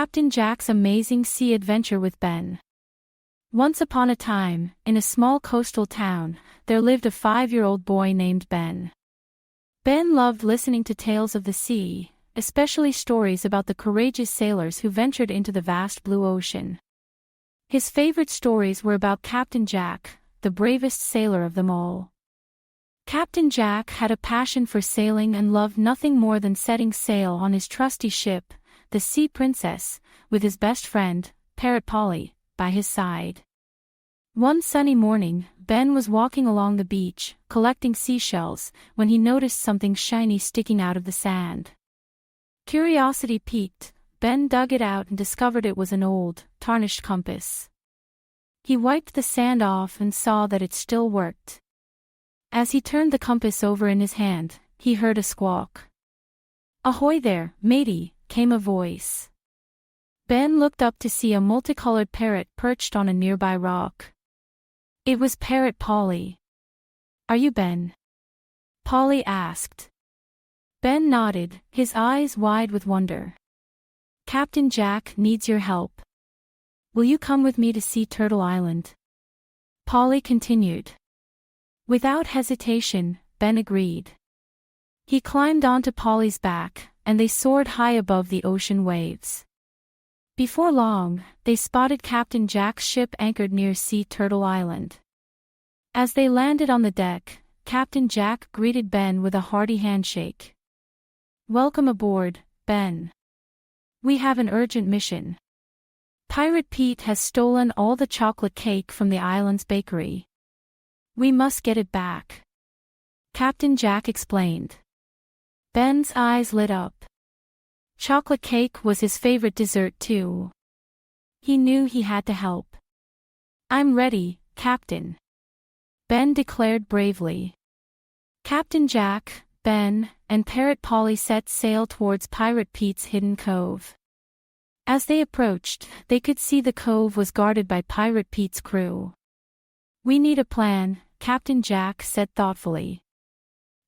Captain Jack's amazing sea adventure with Ben. Once upon a time, in a small coastal town, there lived a 5-year-old boy named Ben. Ben loved listening to tales of the sea, especially stories about the courageous sailors who ventured into the vast blue ocean. His favorite stories were about Captain Jack, the bravest sailor of them all. Captain Jack had a passion for sailing and loved nothing more than setting sail on his trusty ship, the Sea Princess, with his best friend, Parrot Polly, by his side. One sunny morning, Ben was walking along the beach, collecting seashells, when he noticed something shiny sticking out of the sand. Curiosity piqued, Ben dug it out and discovered it was an old, tarnished compass. He wiped the sand off and saw that it still worked. As he turned the compass over in his hand, he heard a squawk. "Ahoy there, matey," came a voice. Ben looked up to see a multicolored parrot perched on a nearby rock. It was Parrot Polly. "Are you Ben?" Polly asked. Ben nodded, his eyes wide with wonder. "Captain Jack needs your help. Will you come with me to Sea Turtle Island?" Polly continued. Without hesitation, Ben agreed. He climbed onto Polly's back, and they soared high above the ocean waves. Before long, they spotted Captain Jack's ship anchored near Sea Turtle Island. As they landed on the deck, Captain Jack greeted Ben with a hearty handshake. "Welcome aboard, Ben. We have an urgent mission. Pirate Pete has stolen all the chocolate cake from the island's bakery. We must get it back," Captain Jack explained. Ben's eyes lit up. Chocolate cake was his favorite dessert too. He knew he had to help. "I'm ready, Captain," Ben declared bravely. Captain Jack, Ben, and Parrot Polly set sail towards Pirate Pete's hidden cove. As they approached, they could see the cove was guarded by Pirate Pete's crew. "We need a plan," Captain Jack said thoughtfully.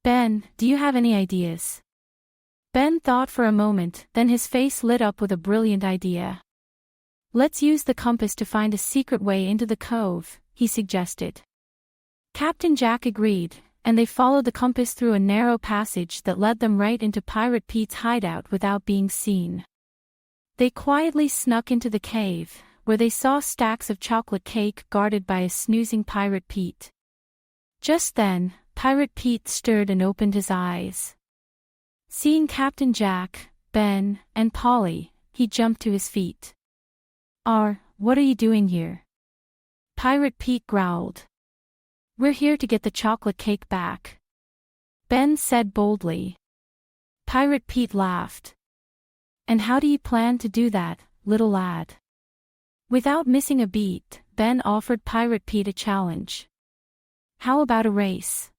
"Ben, do you have any ideas?" Ben thought for a moment, then his face lit up with a brilliant idea. "Let's use the compass to find a secret way into the cove," he suggested. Captain Jack agreed, and they followed the compass through a narrow passage that led them right into Pirate Pete's hideout without being seen. They quietly snuck into the cave, where they saw stacks of chocolate cake guarded by a snoozing Pirate Pete. Just then, Pirate Pete stirred and opened his eyes. Seeing Captain Jack, Ben, and Polly, he jumped to his feet. What are you doing here?" Pirate Pete growled. "We're here to get the chocolate cake back," Ben said boldly. Pirate Pete laughed. "And how do you plan to do that, little lad?" Without missing a beat, Ben offered Pirate Pete a challenge. "How about a race?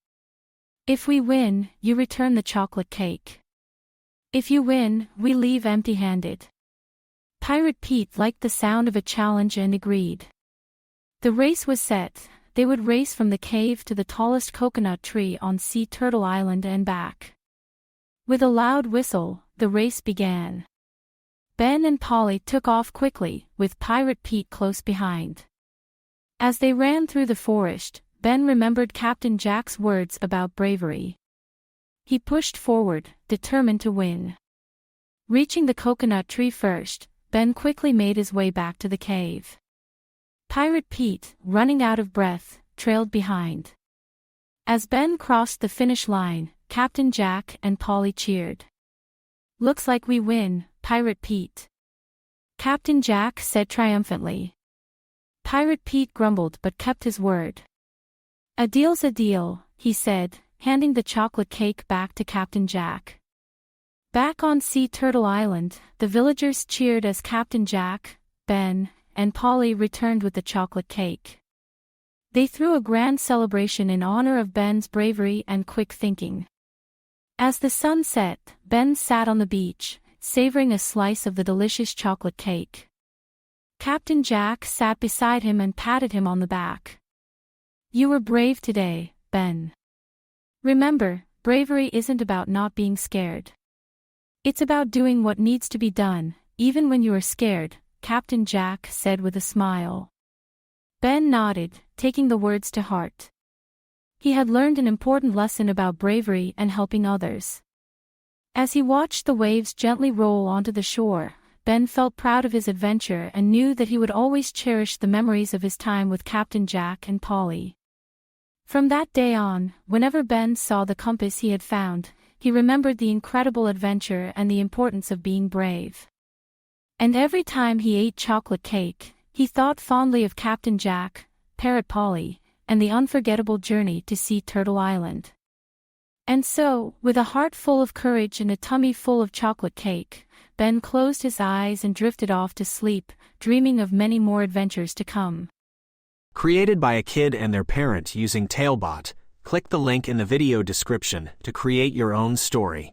If we win, you return the chocolate cake. If you win, we leave empty-handed." Pirate Pete liked the sound of a challenge and agreed. The race was set. They would race from the cave to the tallest coconut tree on Sea Turtle Island and back. With a loud whistle, the race began. Ben and Polly took off quickly, with Pirate Pete close behind. As they ran through the forest, Ben remembered Captain Jack's words about bravery. He pushed forward, determined to win. Reaching the coconut tree first, Ben quickly made his way back to the cave. Pirate Pete, running out of breath, trailed behind. As Ben crossed the finish line, Captain Jack and Polly cheered. "Looks like we win, Pirate Pete," Captain Jack said triumphantly. Pirate Pete grumbled but kept his word. "A deal's a deal," he said, handing the chocolate cake back to Captain Jack. Back on Sea Turtle Island, the villagers cheered as Captain Jack, Ben, and Polly returned with the chocolate cake. They threw a grand celebration in honor of Ben's bravery and quick thinking. As the sun set, Ben sat on the beach, savoring a slice of the delicious chocolate cake. Captain Jack sat beside him and patted him on the back. "You were brave today, Ben. Remember, bravery isn't about not being scared. It's about doing what needs to be done, even when you are scared," Captain Jack said with a smile. Ben nodded, taking the words to heart. He had learned an important lesson about bravery and helping others. As he watched the waves gently roll onto the shore, Ben felt proud of his adventure and knew that he would always cherish the memories of his time with Captain Jack and Polly. From that day on, whenever Ben saw the compass he had found, he remembered the incredible adventure and the importance of being brave. And every time he ate chocolate cake, he thought fondly of Captain Jack, Parrot Polly, and the unforgettable journey to Sea Turtle Island. And so, with a heart full of courage and a tummy full of chocolate cake, Ben closed his eyes and drifted off to sleep, dreaming of many more adventures to come. Created by a kid and their parent using Tailbot, click the link in the video description to create your own story.